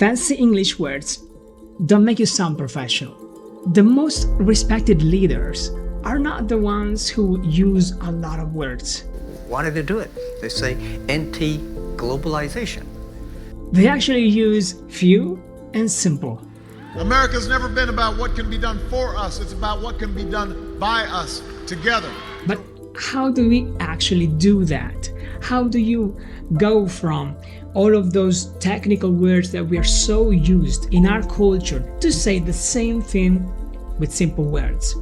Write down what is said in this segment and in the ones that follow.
Fancy English words don't make you sound professional. The most respected leaders are not the ones who use a lot of words. Why do they do it? They say anti-globalization. They actually use few and simple. America's never been about what can be done for us. It's about what can be done by us together. But how do we actually do that? How do you go from all of those technical words that we are so used in our culture to say the same thing with simple words?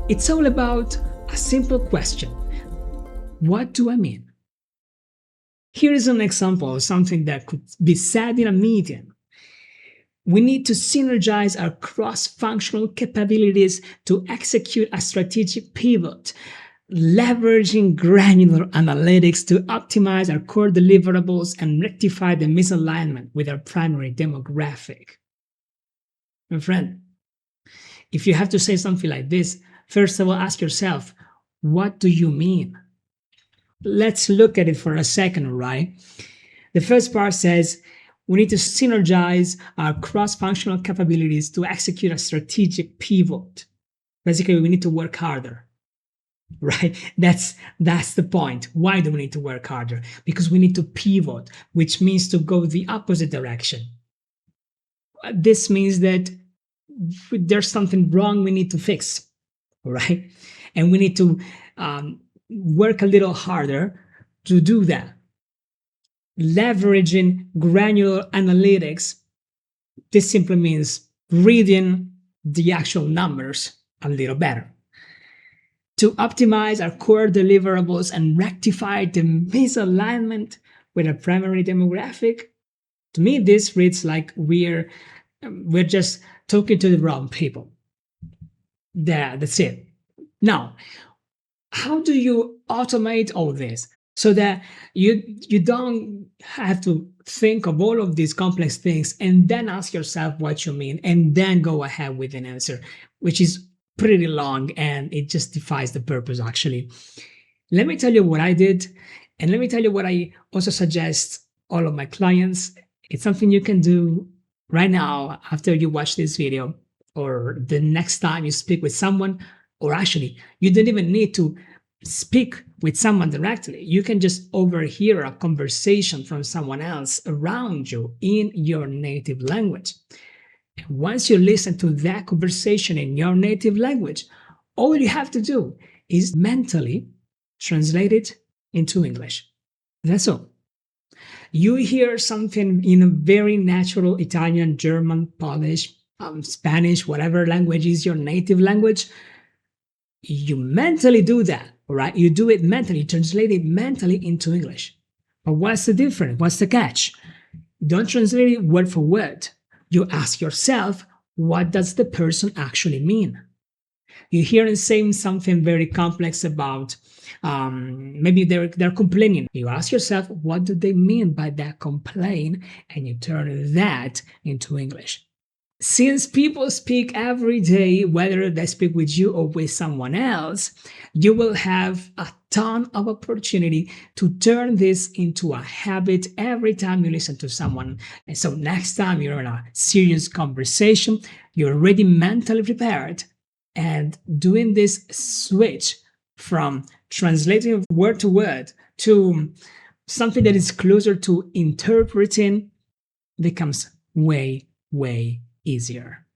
It's all about a simple question. What do I mean? Here is an example of something that could be said in a meeting. We need to synergize our cross-functional capabilities to execute a strategic pivot, leveraging granular analytics to optimize our core deliverables and rectify the misalignment with our primary demographic. My friend, if you have to say something like this, first of all, ask yourself, what do you mean? Let's look at it for a second, right? The first part says, we need to synergize our cross-functional capabilities to execute a strategic pivot. Basically, we need to work harder, right? That's the point. Why do we need to work harder? Because we need to pivot, which means to go the opposite direction. This means that there's something wrong we need to fix, right? And we need to work a little harder to do that. Leveraging granular analytics, this simply means reading the actual numbers a little better. To optimize our core deliverables and rectify the misalignment with our primary demographic, to me this reads like we're just talking to the wrong people. That's it. Now, how do you automate all this so that you don't have to think of all of these complex things and then ask yourself what you mean and then go ahead with an answer, which is pretty long and it just defies the purpose actually. Let me tell you what I did, and let me tell you what I also suggest all of my clients. It's something you can do right now after you watch this video, or the next time you speak with someone, or actually you don't even need to speak with someone directly. You can just overhear a conversation from someone else around you in your native language. And once you listen to that conversation in your native language, all you have to do is mentally translate it into English. That's all. You hear something in a very natural Italian, German, Polish, Spanish, whatever language is your native language, you mentally do that, all right? You do it mentally, translate it mentally into English. But what's the difference? What's the catch? Don't translate it word for word. You ask yourself, what does the person actually mean? You hear them saying something very complex about, maybe they're complaining. You ask yourself, what do they mean by that complaint? And you turn that into English. Since people speak every day, whether they speak with you or with someone else, you will have a ton of opportunity to turn this into a habit every time you listen to someone. And so next time you're in a serious conversation, you're already mentally prepared. And doing this switch from translating word to word to something that is closer to interpreting becomes way, way easier.